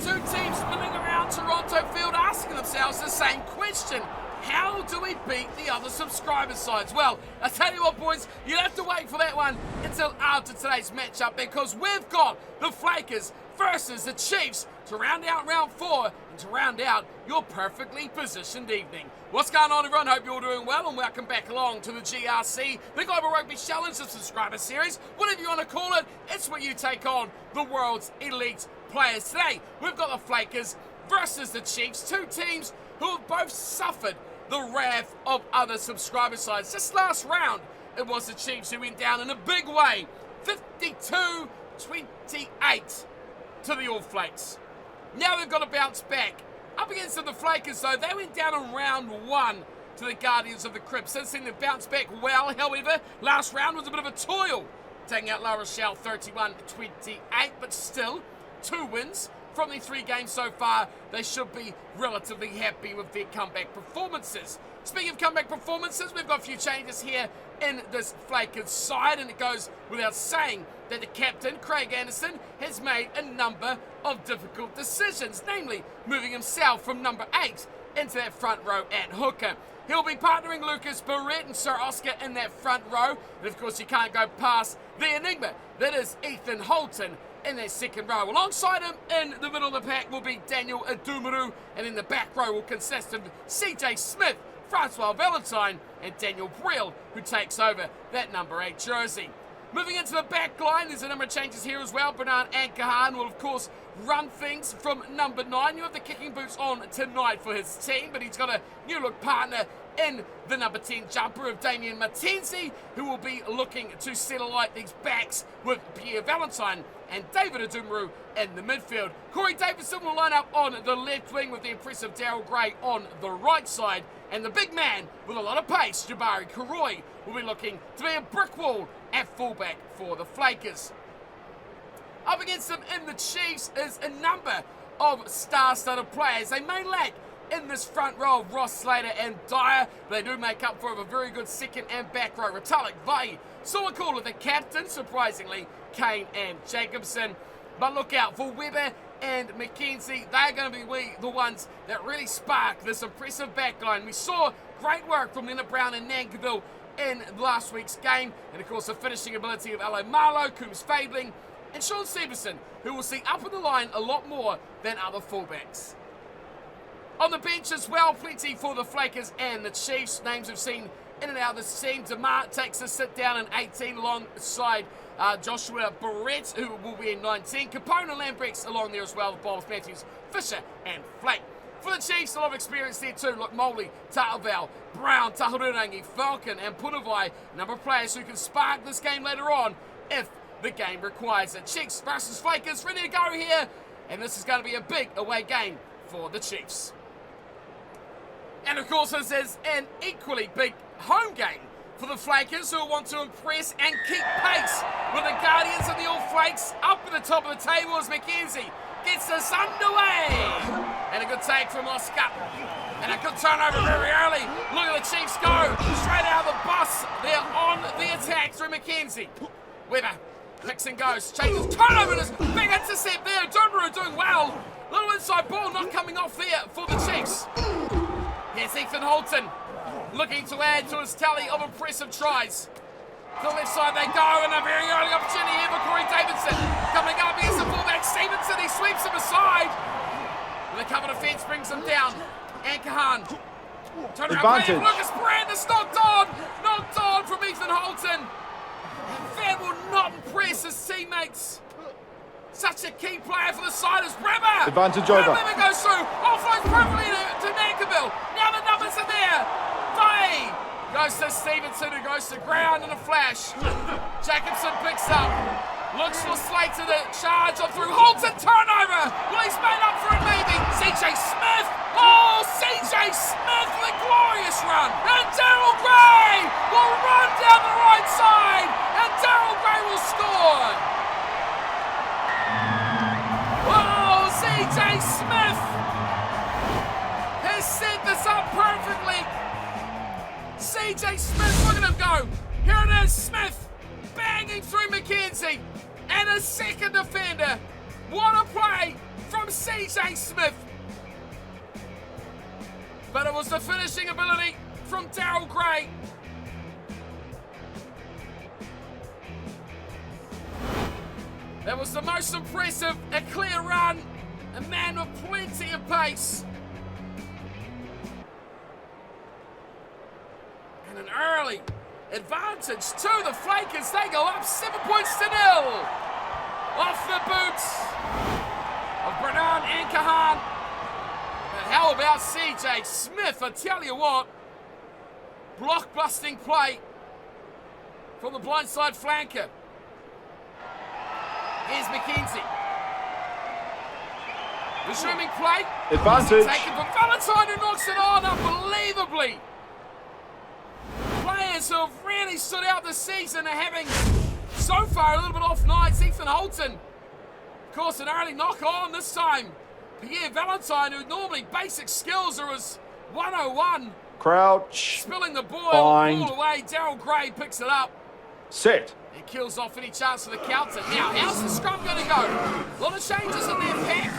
two teams milling around Toronto Field asking themselves the same question. How do we beat the other subscriber sides? Well, I tell you what, boys, you'll have to wait for that one until after today's matchup, because we've got the Flakers versus the Chiefs to round out round 4 and to round out your perfectly positioned evening. What's going on, everyone? Hope you're all doing well, and welcome back along to the GRC, the Global Rugby Challenge, the subscriber series. Whatever you want to call it, it's where you take on the world's elite players. Today, we've got the Flakers versus the Chiefs, two teams who have both suffered the wrath of other subscriber sides. Just last round, it was the Chiefs who went down in a big way, 52-28 to the All Flakes. Now they've got to bounce back. Up against the Flakers, though, they went down in round 1 to the Guardians of the Crypt. Since then, they've bounced back well. However, last round was a bit of a toil, taking out La Rochelle 31-28, but still, 2 wins. From the 3 games so far, they should be relatively happy with their comeback performances. Speaking of comeback performances, we've got a few changes here in this Flakers side, and it goes without saying that the captain, Craig Anderson, has made a number of difficult decisions, namely moving himself from number 8 into that front row at hooker. He'll be partnering Lucas Barrett and Sir Oscar in that front row, and of course you can't go past the enigma that is Ethan Holton in their second row. Alongside him in the middle of the pack will be Daniel Adumaru, and in the back row will consist of CJ Smith, Francois Valentine, and Daniel Brill, who takes over that number 8 jersey. Moving into the back line, there's a number of changes here as well. Bernard Ankahan will, of course, run things from number 9. You have the kicking boots on tonight for his team, but he's got a new-look partner in the number 10 jumper of Damien Matenzi, who will be looking to settle light these backs with Pierre Valentine and David Adumaru in the midfield. Corey Davidson will line up on the left wing with the impressive Daryl Gray on the right side, and the big man with a lot of pace, Jabari Karoy, will be looking to be a brick wall at fullback for the Flakers. Up against them in the Chiefs is a number of star-studded players. They may lack in this front row of Ross Slater and Dyer, but they do make up for a very good second and back row. Ritalik, Vai, Suakula, the captain, surprisingly, Kane and Jacobson. But look out for Weber and McKenzie. They're going to be the ones that really spark this impressive backline. We saw great work from Leonard Brown and Nankiville in last week's game, and of course the finishing ability of Alo Marlow, Coombs Fabling, and Sean Severson, who will see up in the line a lot more than other fullbacks. On the bench as well, plenty for the Flakers and the Chiefs. Names we've seen in and out of this team. DeMar takes a sit down in 18 alongside Joshua Barrett, who will be in 19. Capone and Lambrex along there as well, the Bowles, Matthews, Fisher and Flake. For the Chiefs, a lot of experience there too. Look, Moley, Ta'aval, Brown, Tahurangi, Falcon and Punavai. A number of players who can spark this game later on if the game requires it. Chiefs versus Flakers, ready to go here. And this is going to be a big away game for the Chiefs. And of course, this is an equally big home game for the Flakers, who want to impress and keep pace with the Guardians of the All Flakes up at the top of the table as McKenzie gets this underway. And a good take from Oscar. And a good turnover very early. Look at the Chiefs go straight out of the bus. They're on the attack through McKenzie. Weber clicks and goes, changes, turnover, this big intercept there. Dunru doing well. Little inside ball not coming off there for the Chiefs. Here's Ethan Holton looking to add to his tally of impressive tries. To the left side they go, and a very early opportunity here for Corey Davidson. Coming up against the fullback Stevenson, he sweeps him aside. The cover defence brings him down. Ankahan. Turn around play, Lucas Brandis knocked on from Ethan Holton. And that will not impress his teammates. Such a key player for the side is Bremer. Advantage over. Bremer goes through, offloads perfectly to Nankiville. Now the numbers are there. Day goes to Stevenson, who goes to ground in a flash. Jacobson picks up, looks for Slater to charge up through. Holton turnover. Well, he's made up for it maybe. CJ Smith. Oh, CJ Smith with a glorious run. And Daryl Gray will run down the right side. And Daryl Gray will score. Oh, CJ Smith has set this up perfectly. CJ Smith, look at him go. Here it is, Smith banging through McKenzie. And a second defender. What a play from CJ Smith. But it was the finishing ability from Daryl Gray. That was the most impressive, a clear run, a man with plenty of pace. And an early advantage to the Flakers. They go up 7 points to 0. Off the boots of Brennan and Kahan. But how about CJ Smith? I tell you what, block-busting play from the blindside flanker. Here's McKenzie. Resuming play. Advantage. Taken from Valentine, who knocks it on unbelievably. Players who have really stood out this season are having, so far, a little bit off nights. Ethan Holton, of course, an early knock on this time. Pierre Valentine, who normally basic skills are his 101. Crouch. Spilling the ball away. Daryl Gray picks it up. Set. He kills off any chance for the counter. Now, how's the scrum going to go? A lot of changes in their pack.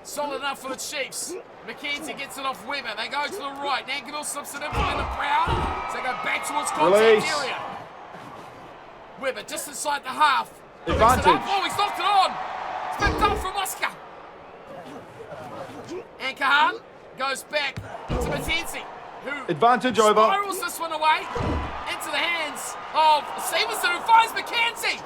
Solid enough for the Chiefs. McKenzie gets it off Weber. They go to the right. Nankerville slips it in from the Brown. So they go back towards contact area. Weber just inside the half. Advantage. Oh, he's knocked it on. It's picked up from Oscar. And Kahan goes back to McKenzie, who Advantage over. spirals this one away into the hands of Stevenson, who finds McKenzie.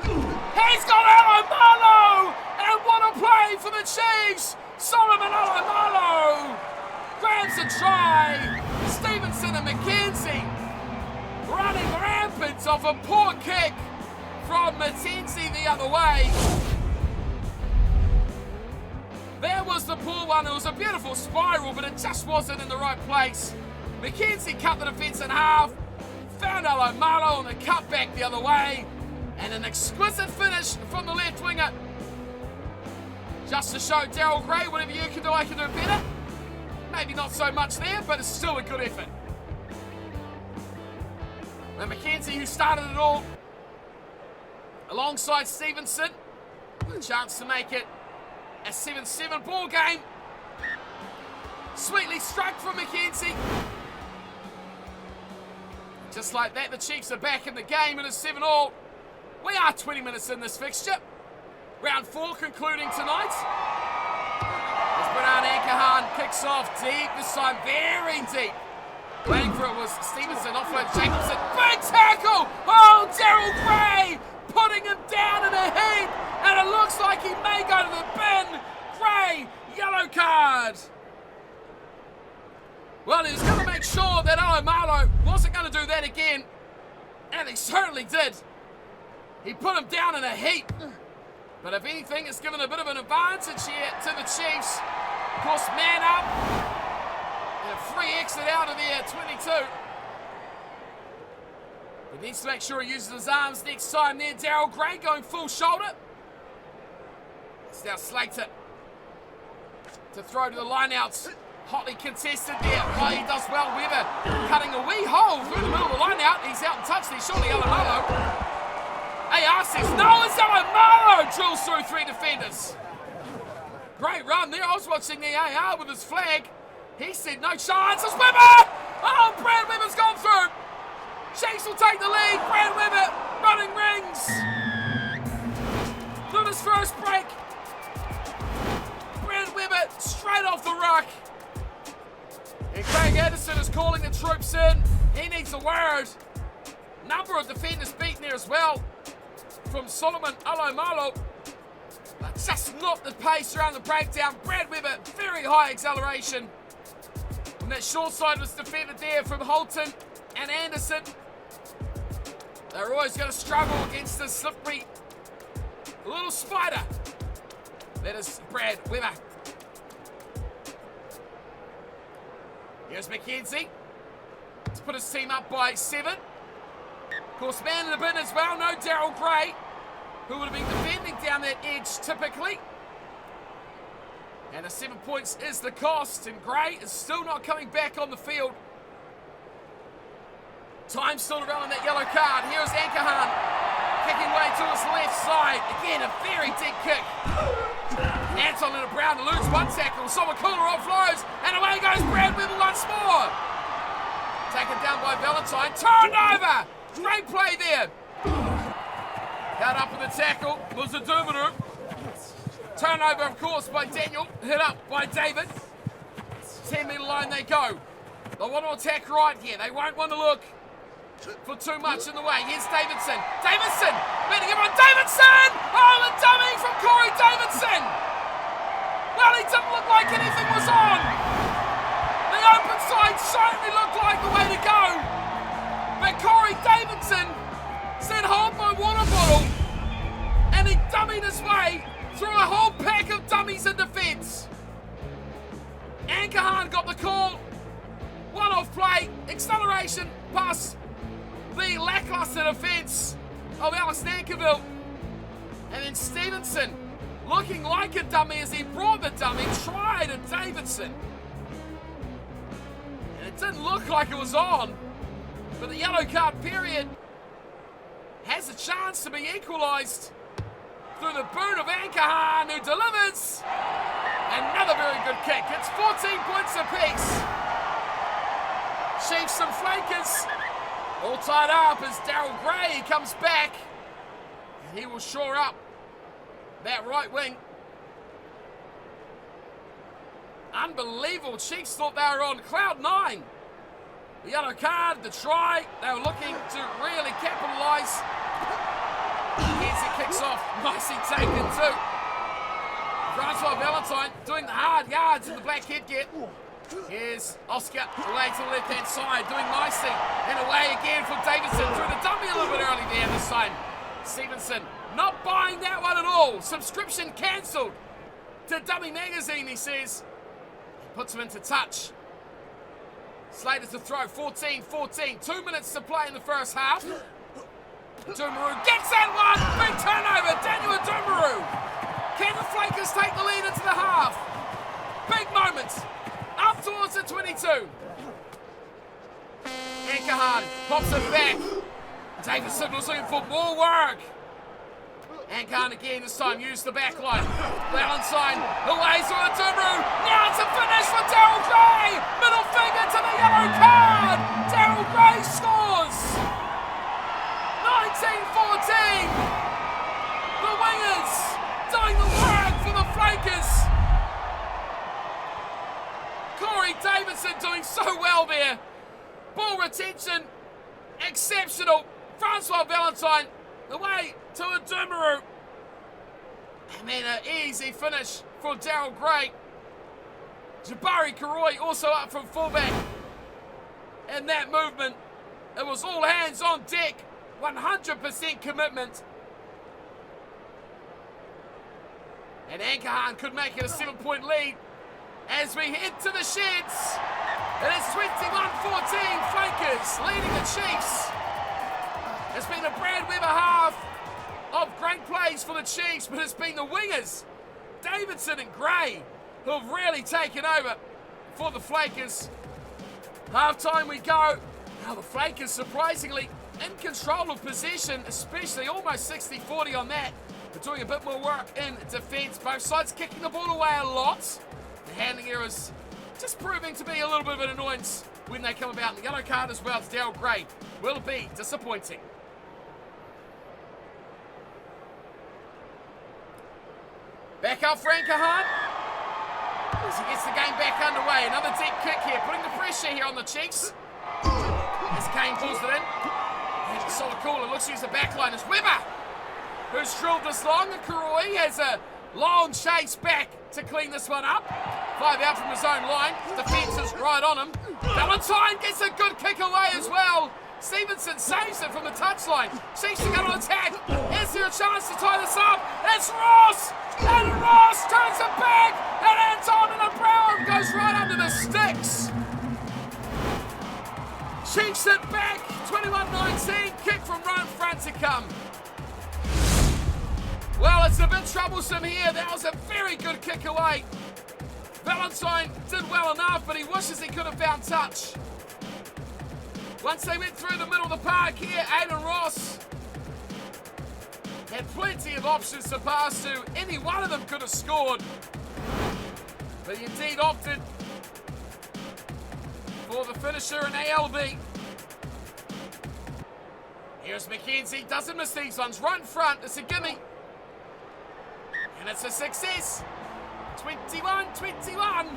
He's got Alomalo, and what a play for the Chiefs. Solomon Alomalo grabs a try. Stevenson and McKenzie running rampant off a poor kick from McKenzie the other way. There was the poor one. It was a beautiful spiral, but it just wasn't in the right place. McKenzie cut the defence in half, found Alomalo on the cutback the other way, and an exquisite finish from the left winger. Just to show Daryl Gray, whatever you can do, I can do better. Maybe not so much there, but it's still a good effort. And McKenzie, who started it all, alongside Stevenson, with a chance to make it a 7-7 ball game. Sweetly struck from McKenzie. Just like that, the Chiefs are back in the game, and it's 7-all. We are 20 minutes in this fixture. Round 4 concluding tonight. As Brennan Ankahan kicks off deep, this time very deep. Waiting for it was Stevenson, offload Jacobson. Big tackle! Oh, Daryl Gray putting him down in a heap, and it looks like he may go to the bin. Gray, yellow card. Well, he was going to make sure that Alomalo wasn't going to do that again, and he certainly did. He put him down in a heap. But if anything, it's given a bit of an advantage here to the Chiefs. Of course, man up. And a free exit out of there, 22. He needs to make sure he uses his arms next time there. Daryl Gray going full shoulder. It's now Slater to throw to the lineouts. Hotly contested there. Oh, he does well. Weber cutting a wee hole through the middle of the lineout. He's out in touch there. Surely Alomalo. AR says, no, it's Alomalo. Drills through 3 defenders. Great run there. I was watching the AR with his flag. He said, no chance. It's Weber. Oh, Brad Weber's gone through. Chiefs will take the lead. Brad Weber running rings. Through his first break. Brad Weber straight off the ruck. And Craig Anderson is calling the troops in. He needs a word. Number of defenders beaten there as well from Solomon Alomalo. But just not the pace around the breakdown. Brad Weber, very high acceleration. And that short side was defended there from Holton and Anderson. They're always going to struggle against this slippery little spider. That is Brad Weber. Here's McKenzie to put his team up by 7. Of course, man in the bin as well. No Daryl Gray, who would have been defending down that edge typically. And the 7 points is the cost, and Gray is still not coming back on the field. Time still to run on that yellow card. Here's Ankahan kicking way to his left side. Again, a very deep kick. Anton and Brown lose one tackle. Somakula offloads, and away goes Brad Weber once more. Taken down by Valentine. Turnover! Great play there. Held up in the tackle was the Dumaru. Turnover, of course, by Daniel. Hit up by David. 10-metre line they go. They want to attack right here. They won't want to look for too much in the way. Here's Davidson. Davidson! Beating him on Davidson! Oh, the dummy from Corey Davidson! Well, he didn't look like anything was on. The open side certainly looked like the way to go. But Corey Davidson said, hold my water bottle. And he dummied his way through a whole pack of dummies in defence. Ankahan got the call. One-off play, acceleration, pass the lackluster defence of Alice Nankerville. And then Stevenson, looking like a dummy as he brought the dummy, tried at Davidson. And it didn't look like it was on, but the yellow card period has a chance to be equalised through the boot of Ankahan, who delivers another very good kick. It's 14 points apiece. Chiefs and Flakers all tied up as Daryl Gray comes back. And he will shore up that right wing. Unbelievable. Chiefs thought they were on cloud 9. The yellow card, the try, they were looking to really capitalise. Here's it, kicks off. Nicely taken too. Francois Valentine doing the hard yards in the black headgear. Here's Oscar away to the left-hand side, doing nicely. And away again from Davidson, through the dummy a little bit early there this time. Stevenson not buying that one at all. Subscription cancelled to Dummy Magazine, he says. He puts him into touch. Slater to throw, 14-14. 2 minutes to play in the first half. Dumaru gets that one! Big turnover, Daniel Dumaru. Can the Flakers take the lead into the half? Big moment. Up towards the 22. Ankahan pops it back. Davidson was looking for more work. Ankahan again this time used the back line. Valentine away to the Dumaru. Now it's a finish for Daryl Gray. Middle finger to the yellow card. Daryl Gray scores. 19-14. The Wingers doing the work for the Flakers. Corey Davidson doing so well there. Ball retention, exceptional. Francois Valentine, away to a Dumaru. And then an easy finish for Daryl Gray. Jabari Karoi also up from fullback. And that movement, it was all hands on deck. 100% commitment. And Ankahan could make it a 7-point lead as we head to the sheds. It is 21-14, Flakers leading the Chiefs. It's been a Brad Weber half of great plays for the Chiefs, but it's been the wingers, Davidson and Gray, who have really taken over for the Flakers. Half-time we go. Now the Flakers surprisingly in control of possession, especially almost 60-40 on that. They're doing a bit more work in defence. Both sides kicking the ball away a lot. The handling errors just proving to be a little bit of an annoyance when they come about. And the yellow card as well to Daryl Gray will be disappointing. Back up for Ankahan as he gets the game back underway. Another deep kick here, putting the pressure here on the Chiefs. As Kane pulls it in. And Somakula looks to use the backline as Weber, who's drilled this long. And Karoi has a long chase back to clean this one up. 5 out from his own line. Defence is right on him. Valentine gets a good kick away as well. Stevenson saves it from the touchline. Chiefs are going to attack. Is there a chance to tie this up? It's Ross! And Ross turns it back! And Anton and Brown goes right under the sticks. Chiefs it back. 21-19. Kick from right in front to come. Well, it's a bit troublesome here. That was a very good kick away. Valentine did well enough, but he wishes he could have found touch. Once they went through the middle of the park here, Aiden Ross Had plenty of options to pass to. Any one of them could have scored. But he indeed opted for the finisher in ALB. Here's McKenzie. Doesn't miss these ones. Right in front. It's a gimme. And it's a success. 21-21.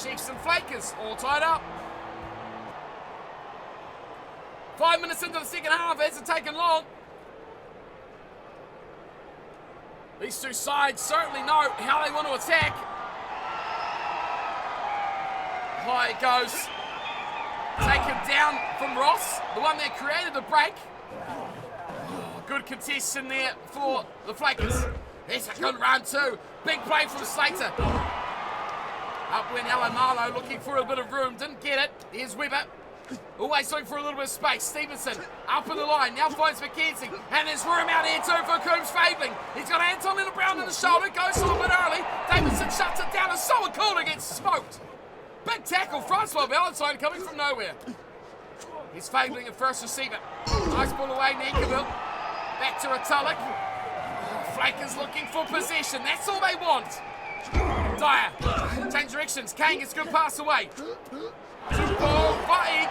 Chiefs and Flakers all tied up. 5 minutes into the second half. Hasn't taken long. These two sides certainly know how they want to attack. High it goes. Taken down from Ross, the one that created the break. Good contestation there for the Flakers. There's a good run too. Big play from Slater. Up went Alan Marlowe looking for a bit of room. Didn't get it. Here's Webber. Always looking for a little bit of space. Stevenson up in the line. Now finds McKenzie. And there's room out here too for Coombs Fabling. He's got Anton Brown in the shoulder. Goes a little bit early. Davidson shuts it down. And so cool gets smoked. Big tackle. Francois Valentine coming from nowhere. He's Fabling at first receiver. Nice ball away. Nankerville. Back to Retallick. Flakers looking for possession. That's all they want. Dyer. Change directions. Kane gets good pass away. He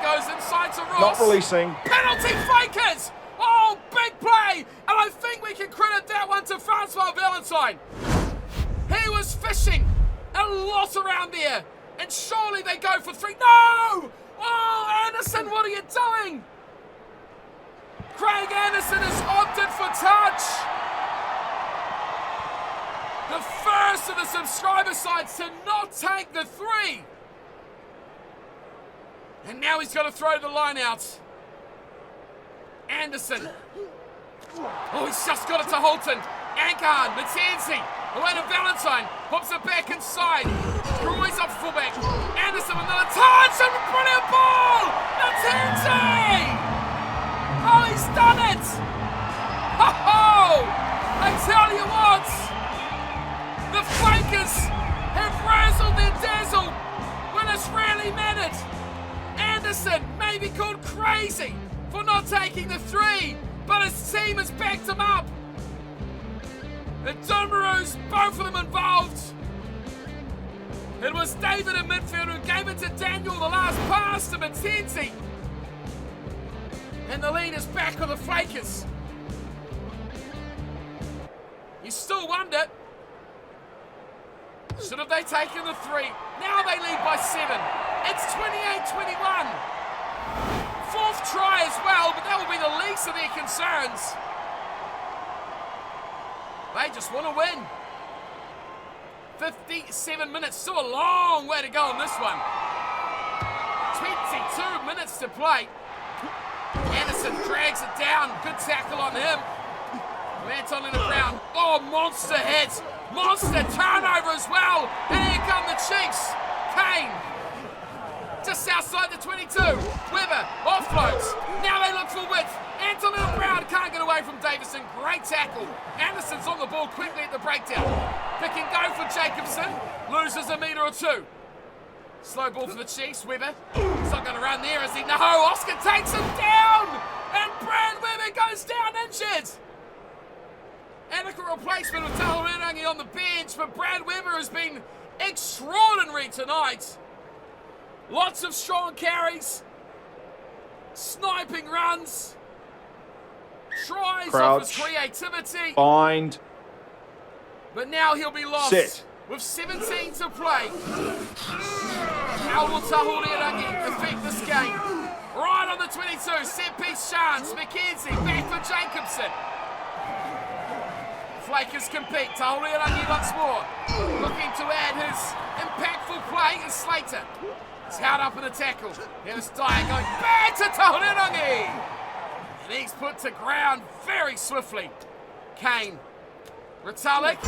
goes inside to Ross. Not releasing. Penalty Flakers! Oh, big play! And I think we can credit that one to Francois Valentine. He was fishing a lot around there. And surely they go for three. No! Oh, Anderson, what are you doing? Craig Anderson has opted for touch. The first of the subscriber sides to not take the three. And now he's got to throw the line out. Anderson. Oh, he's just got it to Holton. Ankard, Matanzi. Away to Valentine. Pops it back inside. Roy's up fullback. Anderson with another touch. And a brilliant ball. Matanzi. Oh, he's done it. Oh, I tell you what. The Flakers have razzled their dazzle when it's really mattered. Anderson may be called crazy for not taking the three, but his team has backed him up. The Doomaroos, both of them involved. It was David in midfield who gave it to Daniel, the last pass to Matenzi. And the lead is back on the Flakers. You still wonder, should have they taken the three? Now they lead by 7. It's 28-21. Fourth try as well, but that will be the least of their concerns. They just want to win. 57 minutes, still a long way to go on this one. 22 minutes to play. Anderson drags it down. Good tackle on him. Anton in the ground. Oh, monster hit. Monster turnover as well. And here come the Chiefs. Kane. Just outside the 22. Webber offloads. Now they look for width. Anton in the ground can't get away from Davison. Great tackle. Anderson's on the ball quickly at the breakdown. Pick and go for Jacobson. Loses a metre or two. Slow ball for the Chiefs. Webber. He's not going to run there, is he? No. Oscar takes him down. And Brad Webber goes down injured. Adequate replacement with Tahurangi on the bench, but Brad Webber has been extraordinary tonight. Lots of strong carries, sniping runs, tries off his creativity. Bind. But now he'll be lost. Sit. With 17 to play. How will Tahurangi affect this game? Right on the 22, set piece chance. McKenzie back for Jacobson. Flakers compete. Tahurangi once more. Looking to add his impactful play is Slater. He's held up in the tackle. Here's Dyer going back to Tahurangi. And he's put to ground very swiftly. Kane. Retallick.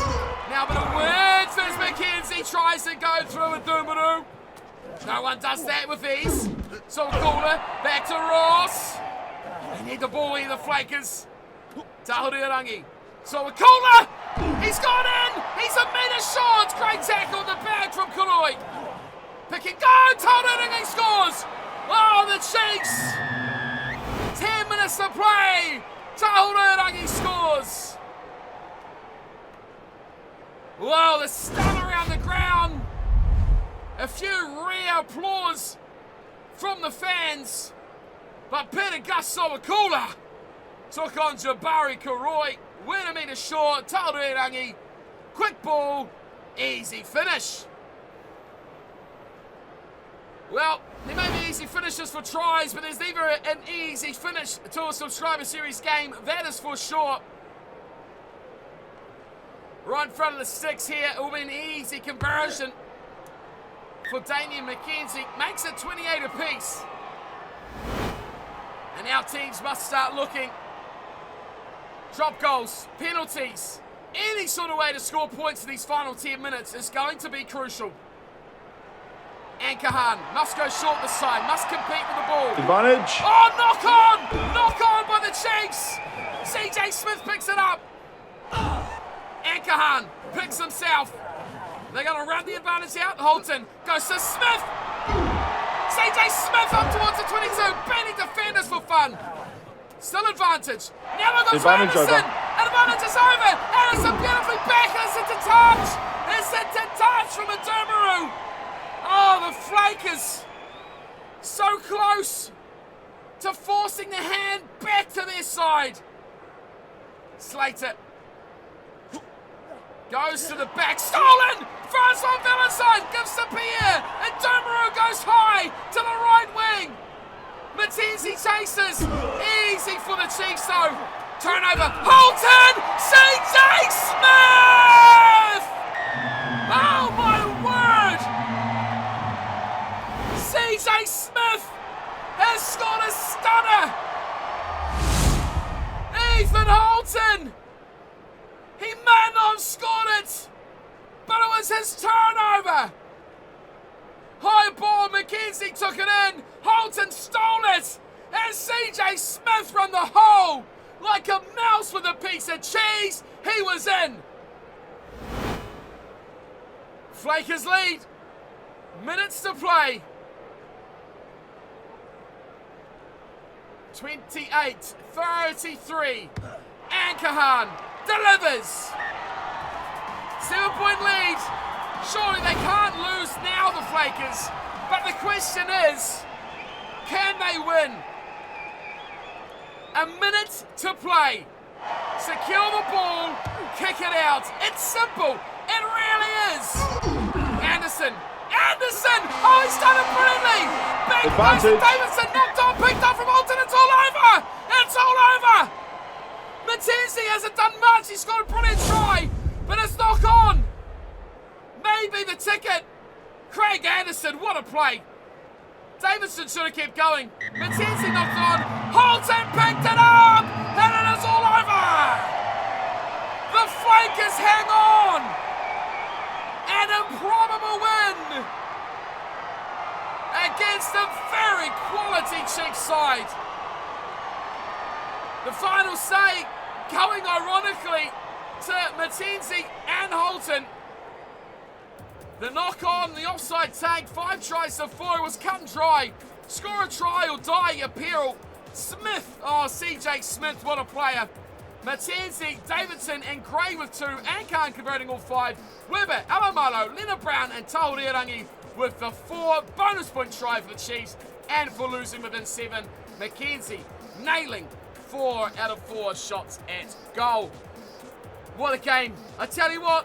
Now a bit of words as McKenzie tries to go through with Doomaroo. No one does that with ease. So Cooler back to Ross. They need the ball here, the Flakers. Tahurangi. So Cooler, he's gone in. He's a metre short. Great tackle on the back from Kuroi. Pick and go. Tahurangi scores. Oh, the Chiefs. 10 minutes to play. Tahurangi scores. Well, the stun around the ground. A few rare applause from the fans. But Peter Gus-Sowakula took on Jabari Karoi. 1 metre short, Taurirangi. Quick ball, easy finish. Well, there may be easy finishes for tries, but there's never an easy finish to a Subscriber Series game, that is for sure. Right in front of the sticks here, it will be an easy conversion for Damien McKenzie. Makes it 28 apiece. And now teams must start looking. Drop goals, penalties, any sort of way to score points in these final 10 minutes is going to be crucial. Ankahan must go short this time, must compete with the ball. Advantage. Oh, knock on! Knock on by the Chiefs! CJ Smith picks it up. Ankahan picks himself. They're going to run the advantage out. Holton goes to Smith. CJ Smith up towards the 22, beating defenders for fun. Still advantage. Now it goes Advantage Anderson. over. Advantage is over. Anderson beautifully back. It's into touch. It's into touch from Adamaru. Oh, the Flakers. So close to forcing the hand back to their side. Slater goes to the back. Stolen. First on Valentine. Gives to Pierre. And Adamaru goes high to the right wing. Matenzi chases. Easy for the Chiefs though. Turnover. Holton! CJ Smith! Oh my word! CJ Smith has scored a stunner! Ethan Holton! He might not have scored it, but it was his turnover! High ball, McKenzie took it in, Holton stole it, and CJ Smith from the hole, like a mouse with a piece of cheese, he was in. Flakers lead, minutes to play. 28-33, Ankahan delivers. 7-point lead. Surely they can't lose now, the Flakers. But the question is, can they win? A minute to play. Secure the ball, kick it out. It's simple. It really is. Anderson. Oh, he's done it brilliantly. Back goes to Davidson. Knocked on, picked up from Holton. It's all over. It's all over. Matenzi hasn't done much. He's got a brilliant try, but it's knock on. Maybe the ticket. Craig Anderson, what a play. Davidson should have kept going. Matenzi knocked on. Holton picked it up, and it is all over. The Flakers hang on. An improbable win against a very quality Chiefs side. The final say going ironically to Matenzi and Holton. The knock on, the offside tag, 5 tries to 4, was cut and dry. Score a try or die, Apparel. Smith, oh, CJ Smith, what a player. Matenzi, Davidson and Gray with 2, Ankan converting all 5. Weber, Alamalo, Leonard Brown and Taurirangi with the 4. Bonus point try for the Chiefs and for losing within 7. McKenzie nailing 4 out of 4 shots at goal. What a game. I tell you what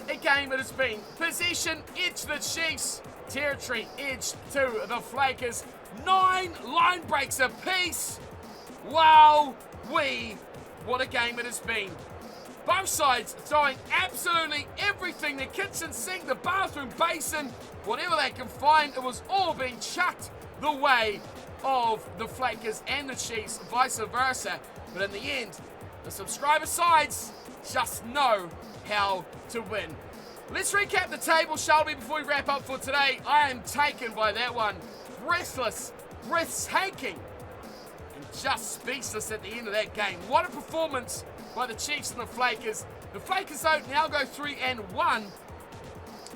a game it has been. Possession edge the Chiefs. Territory edge to the Flakers. 9 line breaks apiece. Wow, what a game it has been. Both sides throwing absolutely everything. The kitchen sink, the bathroom basin, whatever they can find, it was all being chucked the way of the Flakers and the Chiefs, vice versa. But in the end, the subscriber sides just know how to win. Let's recap the table, shall we, before we wrap up for today. I am taken by that one. Breathless, breathtaking, and just speechless at the end of that game. What a performance by the Chiefs and the Flakers. The Flakers, though, now go 3-1,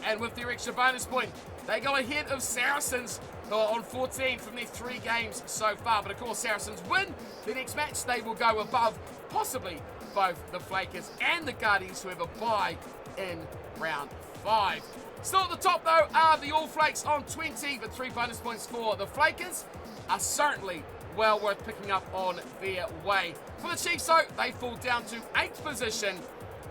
and with their extra bonus point, they go ahead of Saracens, who are on 14 from their 3 games so far. But of course, Saracens win the next match, they will go above possibly both the Flakers and the Guardians, who have a bye in round 5. Still at the top, though, are the All Flakes on 20, but 3 bonus points for the Flakers are certainly well worth picking up on their way. For the Chiefs, though, they fall down to 8th position.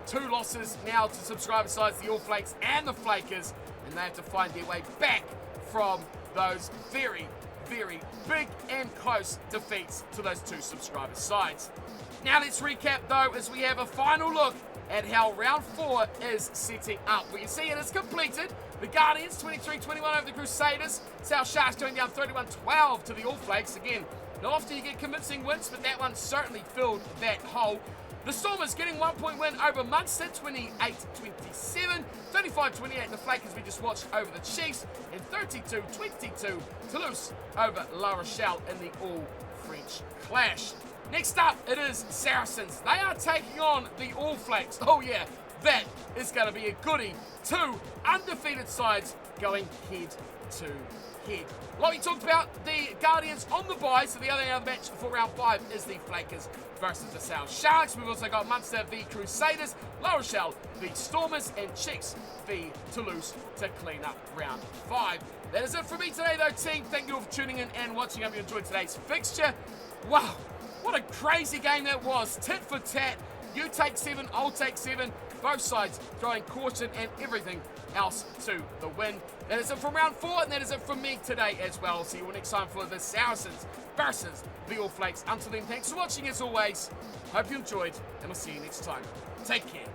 2 losses now to subscriber sides, the All Flakes and the Flakers, and they have to find their way back from those very, very big and close defeats to those 2 subscriber sides. Now let's recap, though, as we have a final look at how round 4 is setting up. We can see it is completed. The Guardians 23-21 over the Crusaders. South Sharks going down 31-12 to the All Flakes. Again, not often you get convincing wins, but that one certainly filled that hole. The Stormers getting 1 point win over Munster, 28-27. 35-28, the Flakers we just watched over the Chiefs. And 32-22, Toulouse over La Rochelle in the all-French clash. Next up, it is Saracens. They are taking on the All Flakes. Oh yeah, that is going to be a goodie. 2 undefeated sides going head to head. Like we talked about, the Guardians on the bye, so the other match for round 5 is the Flakers versus the South Sharks. We've also got Munster v Crusaders, La Rochelle v Stormers, and Chiefs v Toulouse to clean up round 5. That is it for me today, though, team. Thank you all for tuning in and watching. I hope you enjoyed today's fixture. Wow, what a crazy game that was. Tit for tat. You take 7, I'll take 7. Both sides throwing caution and everything else to the wind. That is it from round 4, and that is it from me today as well. I'll see you all next time for the Saracens versus the All Flakes. Until then, thanks for watching as always. Hope you enjoyed, and I'll see you next time. Take care.